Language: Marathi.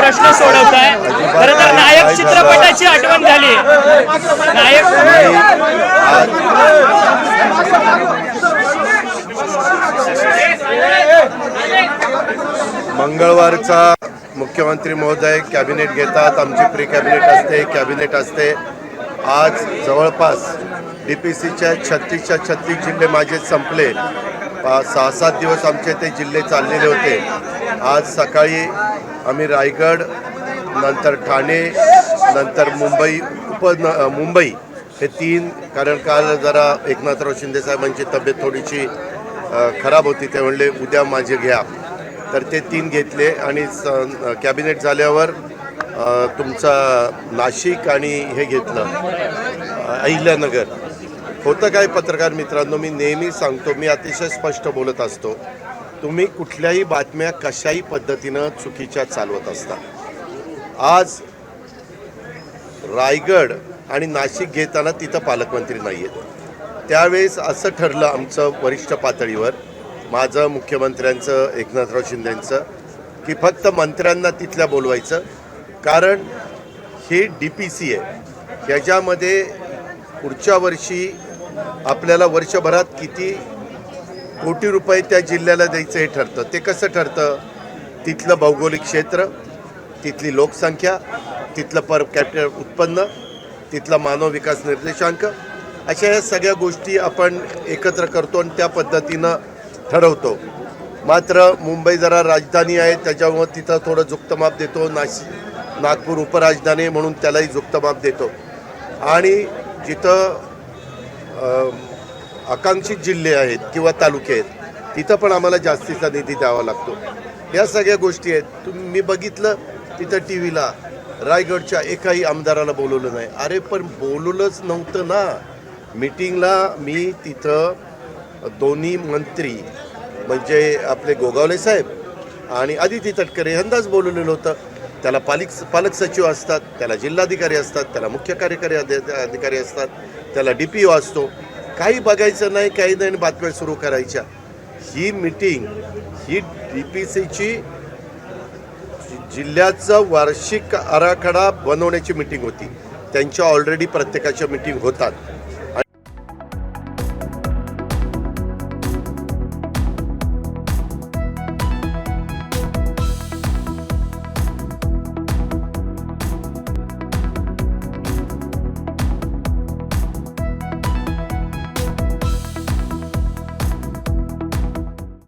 प्रश्न सोडवताय. खरं तर नायक चित्रपटाची आठवण झाली. नायक मंगळवारचा मुख्यमंत्री महोदय कॅबिनेट घेतात. आमची प्री कॅबिनेट असते, कॅबिनेट असते. आज जवळपास DPCच्या 36च्या 36 जिल्हे माझे संपले. 6-7 दिवस आमचे ते जिल्हे चाललेले होते. आज सकाळी आम्ही रायगड, नंतर ठाणे, नंतर मुंबई हे 3, कारण काल जरा एकनाथराव शिंदे साहेबांची तब्येत थोडीशी खराब होती. ते म्हणले उद्या माझे घ्या, तर ते 3 घेतले. आणि कॅबिनेट झाल्यावर तुमचा नाशिक आणि हे घेतलं, अहिल्यानगर. होतं काय पत्रकार मित्रांनो, मी नेहमी सांगतो, मी अतिशय स्पष्ट बोलत असतो. तुम्ही कुठल्याही बातम्या कशाही पद्धतीनं चुकीच्या चालवत असता. आज रायगड आणि नाशिक घेताना तिथं पालकमंत्री नाही आहेत. त्यावेळेस असं ठरलं आमचं वरिष्ठ पातळीवर, माझं, मुख्यमंत्र्यांचं, एकनाथराव शिंदेंचं, की फक्त मंत्र्यांना तिथल्या बोलवायचं. कारण हे DPC आहे, ह्याच्यामध्ये पुढच्या वर्षी आपल्याला वर्षभरात किती कोटी रुपये त्या जिल्ह्याला द्यायचं हे ठरतं. ते कसं ठरतं? तिथलं भौगोलिक क्षेत्र, तिथली लोकसंख्या, तिथलं पर कॅपिटल उत्पन्न, तिथला मानव विकास निर्देशांक, अशा या सगळ्या गोष्टी आपण एकत्र करतो आणि त्या पद्धतीनं ठरवतो. मात्र मुंबई जरा राजधानी आहे, त्याच्यामुळं तिथं थोडं जुक्तमाप देतो. नागपूर उपराजधानी म्हणून त्यालाही जुक्तमाप देतो. आणि जिथं आकांक्षित जिल्हे आहेत किंवा तालुके आहेत, तिथं पण आम्हाला जास्तीचा निधी द्यावा लागतो. या सगळ्या गोष्टी आहेत. मी बघितलं तिथं TV ला रायगडच्या एकाही आमदाराला बोलवलं नाही. अरे पण बोलवलंच नव्हतं ना मीटिंगला. मी तिथं दोन्ही मंत्री म्हणजे आपले गोगावले साहेब आणि अदिती तटकरे यांनाच बोलवलेलं होतं. त्याला पालक सचिव असतात, त्याला जिल्हाधिकारी असतात, त्याला मुख्य कार्यकारी अधिकारी असतात, त्याला DPO असतो. काही बघायचं नाही, काही नाही, बातम्या सुरू करायच्या. ही मीटिंग ही DPCची जिल्ह्याचा वार्षिक आराखडा बनवण्याची मीटिंग होती. त्यांच्या ऑलरेडी प्रत्येकाच्या मीटिंग होतात.